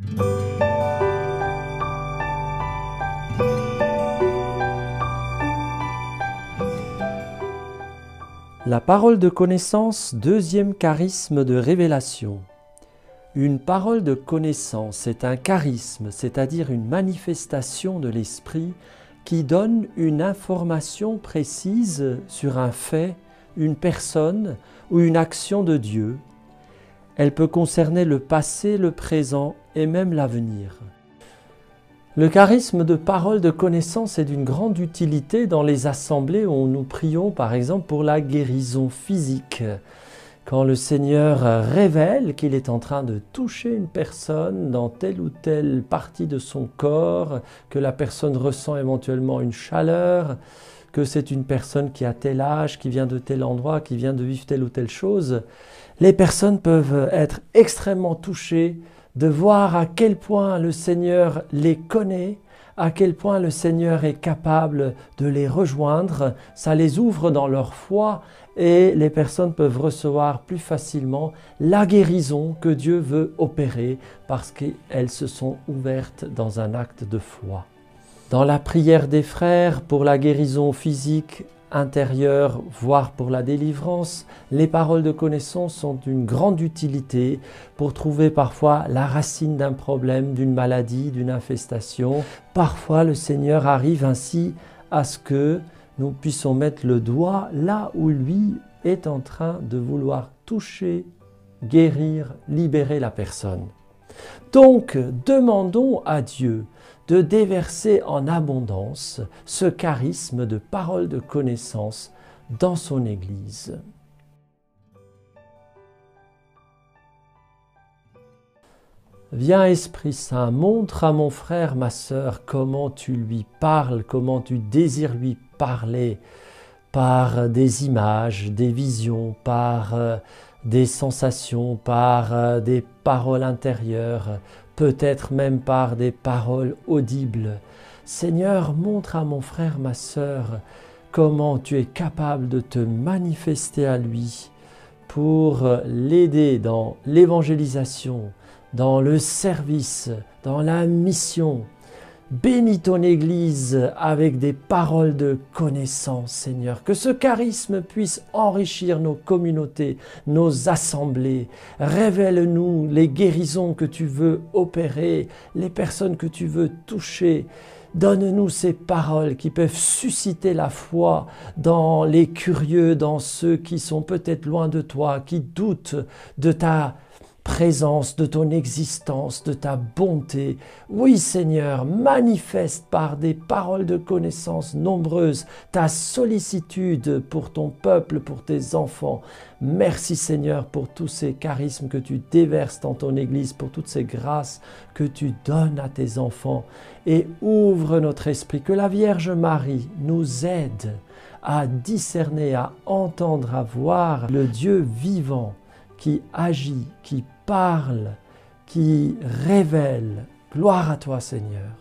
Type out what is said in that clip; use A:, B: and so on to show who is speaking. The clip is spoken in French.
A: La parole de connaissance, deuxième charisme de révélation. Une parole de connaissance est un charisme, c'est-à-dire une manifestation de l'esprit qui donne une information précise sur un fait, une personne ou une action de Dieu. Elle peut concerner le passé, le présent et même l'avenir. Le charisme de parole de connaissance est d'une grande utilité dans les assemblées où nous prions par exemple pour la guérison physique. Quand le Seigneur révèle qu'il est en train de toucher une personne dans telle ou telle partie de son corps, que la personne ressent éventuellement une chaleur, que c'est une personne qui a tel âge, qui vient de tel endroit, qui vient de vivre telle ou telle chose, les personnes peuvent être extrêmement touchées de voir à quel point le Seigneur les connaît, à quel point le Seigneur est capable de les rejoindre. Ça les ouvre dans leur foi et les personnes peuvent recevoir plus facilement la guérison que Dieu veut opérer parce qu'elles se sont ouvertes dans un acte de foi. Dans la prière des frères pour la guérison physique intérieure, voire pour la délivrance, les paroles de connaissance sont d'une grande utilité pour trouver parfois la racine d'un problème, d'une maladie, d'une infestation. Parfois, le Seigneur arrive ainsi à ce que nous puissions mettre le doigt là où lui est en train de vouloir toucher, guérir, libérer la personne. Donc, demandons à Dieu de déverser en abondance ce charisme de parole de connaissance dans son Église. Viens Esprit Saint, montre à mon frère, ma sœur, comment tu lui parles, comment tu désires lui parler, par des images, des visions, par des sensations, par des paroles intérieures, peut-être même par des paroles audibles. Seigneur, montre à mon frère, ma sœur, comment tu es capable de te manifester à lui pour l'aider dans l'évangélisation, dans le service, dans la mission. Bénis ton Église avec des paroles de connaissance, Seigneur. Que ce charisme puisse enrichir nos communautés, nos assemblées. Révèle-nous les guérisons que tu veux opérer, les personnes que tu veux toucher. Donne-nous ces paroles qui peuvent susciter la foi dans les curieux, dans ceux qui sont peut-être loin de toi, qui doutent de ta présence, de ton existence, de ta bonté. Oui Seigneur, manifeste par des paroles de connaissance nombreuses ta sollicitude pour ton peuple, pour tes enfants. Merci Seigneur pour tous ces charismes que tu déverses dans ton Église, pour toutes ces grâces que tu donnes à tes enfants. Et ouvre notre esprit, que la Vierge Marie nous aide à discerner, à entendre, à voir le Dieu vivant qui agit, qui parle, qui révèle. Gloire à toi, Seigneur.